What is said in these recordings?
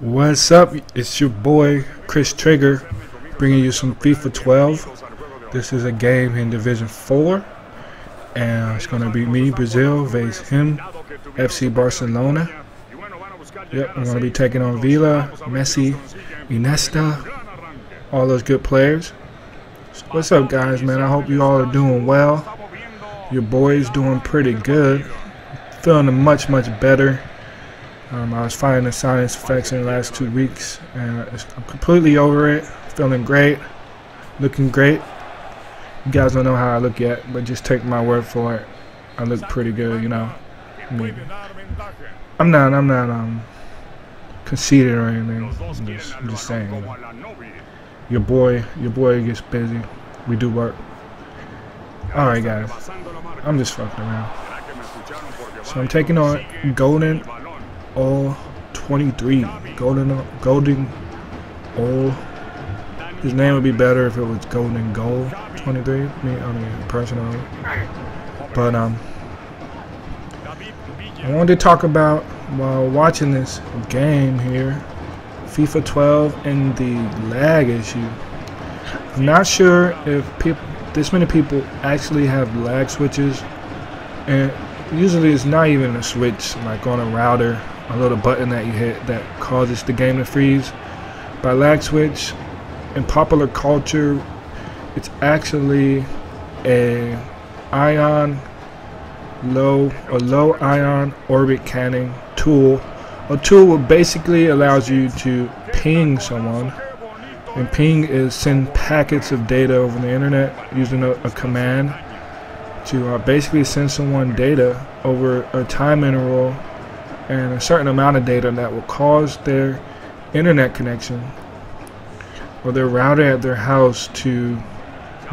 What's up? It's your boy Chris Trigger, bringing you some FIFA 12. This is a game in Division 4, and it's going to be me, Brazil, vs him, FC Barcelona. Yep, I'm going to be taking on Villa, Messi, Iniesta, all those good players. So what's up, guys, man? I hope you all are doing well. Your boy's doing pretty good. Feeling much better. I was fighting the sinus infection the last 2 weeks, and I'm completely over it. Feeling great, looking great. You guys don't know how I look yet, but just take my word for it. I look pretty good, you know. I mean, I'm not conceited or anything. I'm just saying. You know. Your boy gets busy. We do work. All right, guys. I'm just fucking around. So I'm taking on Golden All 23. Golden All. His name would be better if it was Golden Goal 23. I mean personally. But I wanted to talk about, while watching this game here, FIFA 12 and the lag issue. I'm not sure if this many people actually have lag switches, and usually it's not even a switch like on a router, a little button that you hit that causes the game to freeze. By lag switch, in popular culture, it's actually a low ion orbit cannon tool. A tool that basically allows you to ping someone, and ping is send packets of data over the internet using a command to basically send someone data over a time interval and a certain amount of data that will cause their internet connection or their router at their house to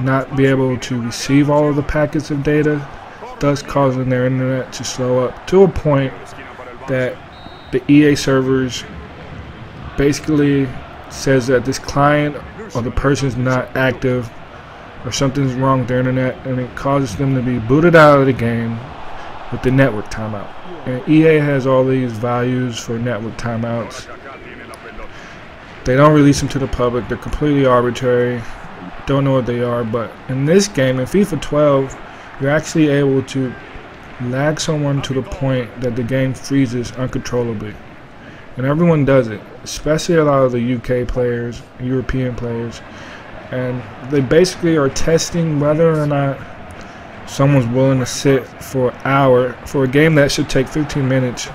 not be able to receive all of the packets of data, thus causing their internet to slow up to a point that the EA servers basically says that this client or the person's not active or something's wrong with their internet, and it causes them to be booted out of the game with the network timeout. And EA has all these values for network timeouts. They don't release them to the public. They're completely arbitrary. Don't know what they are. But in this game, in FIFA 12, you're actually able to lag someone to the point that the game freezes uncontrollably. And everyone does it, especially a lot of the UK players, European players. And they basically are testing whether or not someone's willing to sit for an hour. For a game that should take 15 minutes,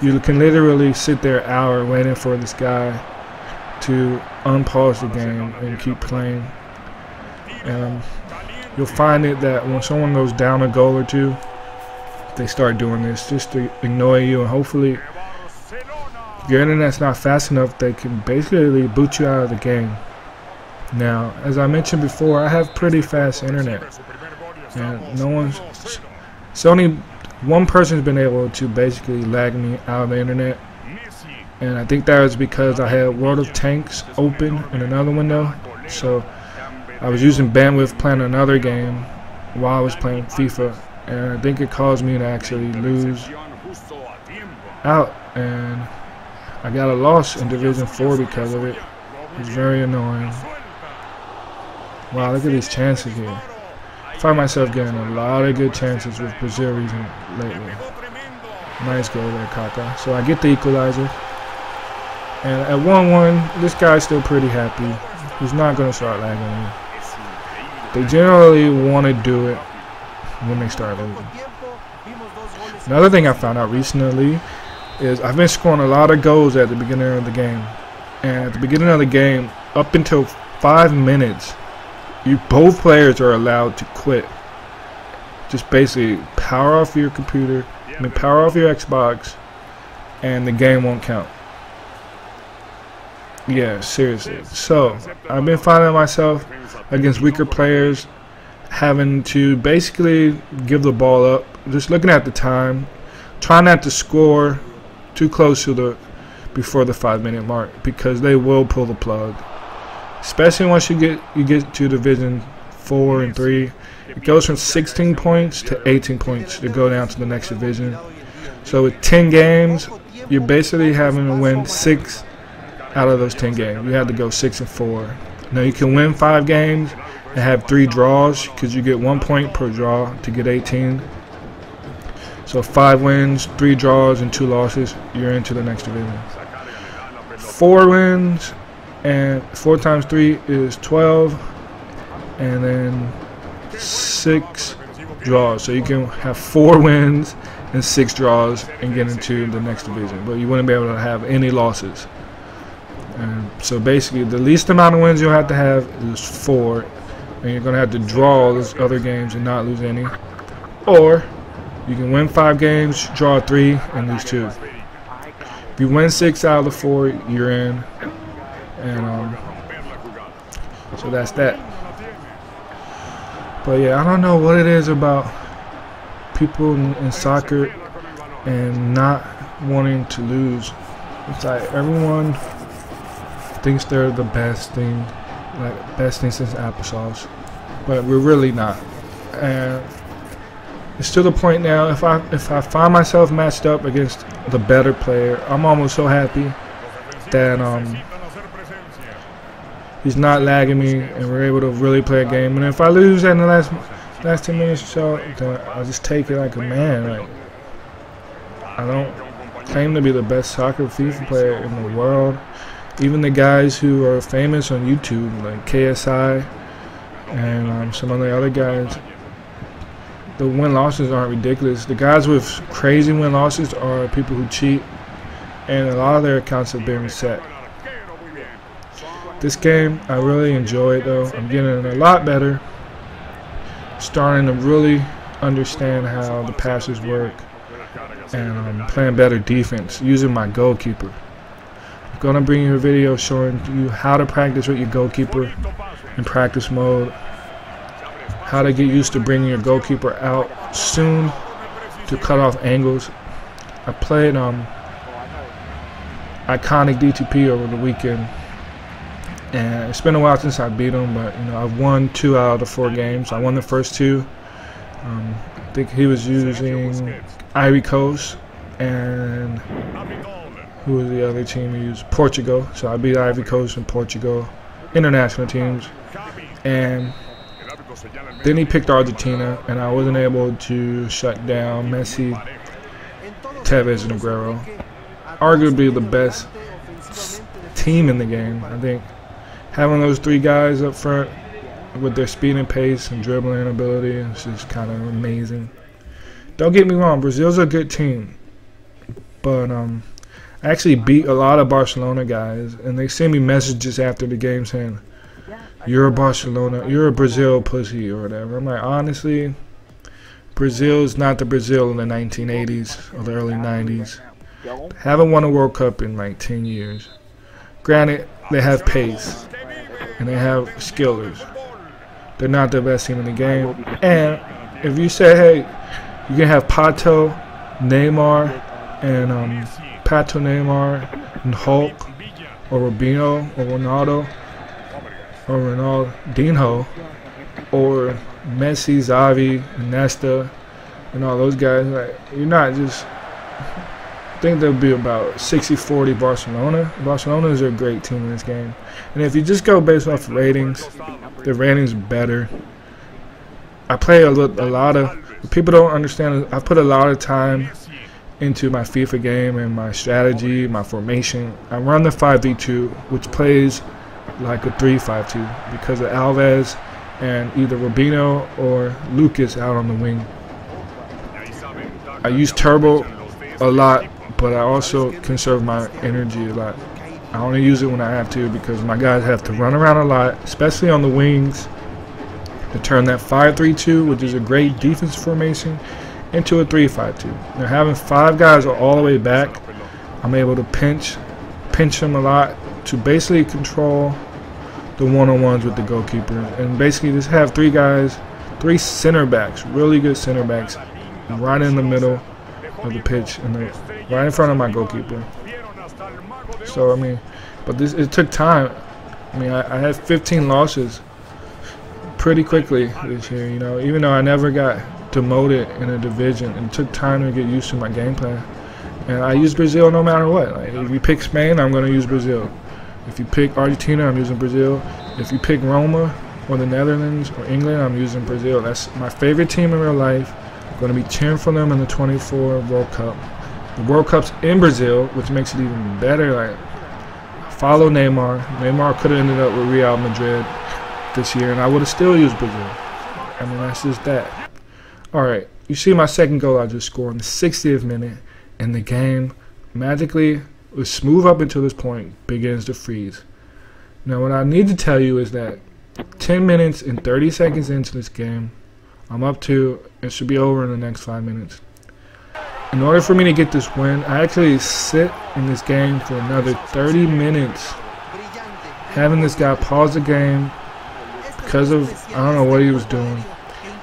you can literally sit there an hour waiting for this guy to unpause the game and keep playing. And you'll find it that when someone goes down a goal or two, they start doing this just to annoy you, and hopefully if your internet's not fast enough, they can basically boot you out of the game. Now, as I mentioned before, I have pretty fast internet, and it's only one person's been able to basically lag me out of the internet, and I think that was because I had World of Tanks open in another window. So I was using bandwidth playing another game while I was playing FIFA, and I think it caused me to actually lose out, and I got a loss in Division 4 because of it. It was very annoying. Wow, look at these chances here. I find myself getting a lot of good chances with Brazil lately. Nice goal there, Kaka. So I get the equalizer. And at 1-1, this guy's still pretty happy. He's not going to start lagging me. They generally want to do it when they start losing. Another thing I found out recently is I've been scoring a lot of goals at the beginning of the game. And at the beginning of the game, up until 5 minutes, both players are allowed to quit. Just basically power off your computer, power off your Xbox, and the game won't count. Yeah, seriously. So I've been finding myself against weaker players having to basically give the ball up, just looking at the time, try not to score too close to before the 5-minute mark, because they will pull the plug. Especially once you get to Division 4 and 3, it goes from 16 points to 18 points to go down to the next division. So with 10 games, you're basically having to win 6 out of those 10 games. You had to go 6-4. Now you can win 5 games and have 3 draws because you get 1 point per draw to get 18. So 5 wins, 3 draws, and 2 losses, you're into the next division. 4 wins and 4 times 3 is 12, and then 6 draws. So you can have 4 wins and 6 draws and get into the next division, but you wouldn't be able to have any losses. And so basically, the least amount of wins you'll have to have is 4, and you're going to have to draw all those other games and not lose any. Or you can win 5 games, draw 3, and lose 2. If you win 6 out of the 4, you're in. And so that's that. But yeah, I don't know what it is about people in soccer and not wanting to lose. It's like everyone thinks they're the best thing, like best thing since applesauce, but we're really not. And it's to the point now, if I find myself matched up against the better player, I'm almost so happy that he's not lagging me and we're able to really play a game. And if I lose in the last 10 minutes or so, then I'll just take it like a man. Like, I don't claim to be the best soccer FIFA player in the world. Even the guys who are famous on YouTube, like KSI and some of the other guys, the win-losses aren't ridiculous. The guys with crazy win-losses are people who cheat, and a lot of their accounts have been reset. This game, I really enjoy it though. I'm getting a lot better. Starting to really understand how the passes work, and playing better defense using my goalkeeper. I'm gonna bring you a video showing you how to practice with your goalkeeper in practice mode, how to get used to bringing your goalkeeper out soon to cut off angles. I played iconic DTP over the weekend, and it's been a while since I beat him, but you know, I've won 2 out of the 4 games. I won the first 2. I think he was using Ivory Coast, and who was the other team he used? Portugal. So I beat Ivory Coast and Portugal, international teams. And then he picked Argentina, and I wasn't able to shut down Messi, Tevez, and Aguero. Arguably the best team in the game. I think having those 3 guys up front with their speed and pace and dribbling ability is just kind of amazing. Don't get me wrong, Brazil's a good team, but I actually beat a lot of Barcelona guys, and they send me messages after the game saying, "You're a Barcelona, you're a Brazil pussy," or whatever. I'm like, honestly, Brazil is not the Brazil in the 1980s or the early 90s. Haven't won a World Cup in like 10 years. Granted, they have pace and they have skillers. They're not the best team in the game. And if you say, hey, you can have Pato, Neymar, and Hulk, or Robinho, or Ronaldo, or Ronaldinho, or Messi, Xavi, Iniesta, and all those guys, like, you're not just. I think there'll be about 60-40 Barcelona. Barcelona is a great team in this game. And if you just go based off ratings, the ratings are better. I play a lot of, people don't understand, I put a lot of time into my FIFA game and my strategy, my formation. I run the 5-3-2, which plays like a 3-5-2 because of Alves and either Robinho or Lucas out on the wing. I use turbo a lot, but I also conserve my energy a lot. I only use it when I have to because my guys have to run around a lot, especially on the wings, to turn that 5-3-2, which is a great defense formation, into a 3-5-2. Now having 5 guys all the way back, I'm able to pinch them a lot to basically control the one-on-ones with the goalkeeper, and basically just have 3 guys, 3 center backs, really good center backs, right in the middle of the pitch and right in front of my goalkeeper. So I mean, but it took time. I mean, I had 15 losses pretty quickly this year, you know, even though I never got demoted in a division. It took time to get used to my game plan, and I use Brazil no matter what. Like, if you pick Spain, I'm going to use Brazil. If you pick Argentina, I'm using Brazil. If you pick Roma or the Netherlands or England, I'm using Brazil. That's my favorite team in real life. I'm going to be cheering for them in the 24 World Cup. The World Cup's in Brazil, which makes it even better. Like, follow Neymar. Neymar could have ended up with Real Madrid this year, and I would have still used Brazil. I mean, that's just that. All right, you see my second goal I just scored in the 60th minute, and the game magically was smooth up until this point, begins to freeze. Now, what I need to tell you is that 10 minutes and 30 seconds into this game, I'm up to, it should be over in the next 5 minutes. In order for me to get this win, I actually sit in this game for another 30 minutes, having this guy pause the game because of, I don't know what he was doing.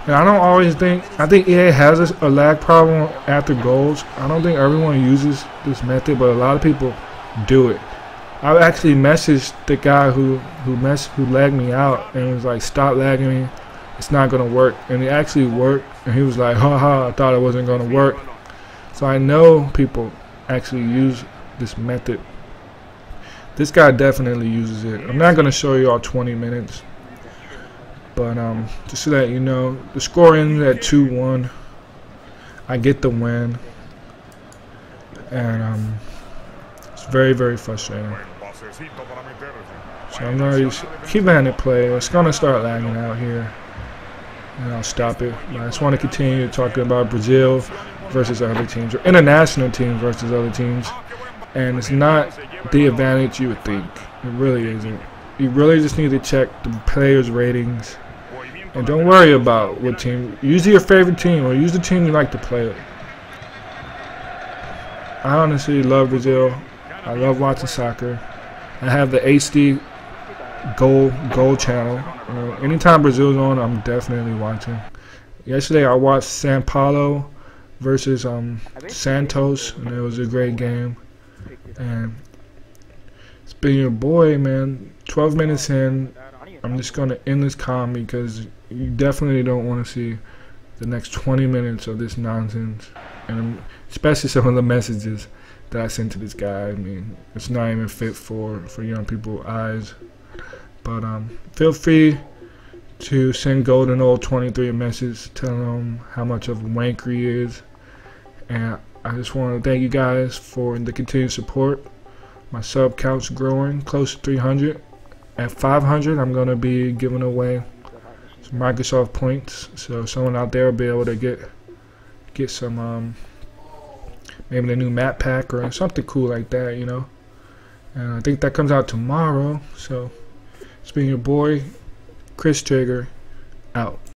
And I don't always think, I think EA has a lag problem after goals. I don't think everyone uses this method, but a lot of people do it. I actually messaged the guy who lagged me out, and he was like, stop lagging me, it's not going to work. And it actually worked, and he was like, haha, I thought it wasn't going to work. So I know people actually use this method. This guy definitely uses it. I'm not going to show you all 20 minutes. But just so that you know, the score ends at 2-1. I get the win. And it's very, very frustrating. So I'm going to keep letting it play. It's going to start lagging out here. And I'll stop it. But I just want to continue talking about Brazil versus other teams, or international teams versus other teams. And it's not the advantage you would think. It really isn't. You really just need to check the players' ratings. And don't worry about what team. Use your favorite team, or use the team you like to play with. I honestly love Brazil. I love watching soccer. I have the HD goal channel. Anytime Brazil's on, I'm definitely watching. Yesterday I watched São Paulo versus Santos, and it was a great game. And it's been your boy, man. 12 minutes in. I'm just going to end this calm because you definitely don't want to see the next 20 minutes of this nonsense. And especially some of the messages that I sent to this guy. I mean, it's not even fit for young people's eyes. But feel free to send Golden Old 23 a message telling him how much of a wanker he is. And I just want to thank you guys for the continued support. My sub count's growing, close to 300. At 500, I'm going to be giving away some Microsoft points, so someone out there will be able to get some, maybe the new map pack or something cool like that, you know. And I think that comes out tomorrow, so it's been your boy, Chris Trigger, out.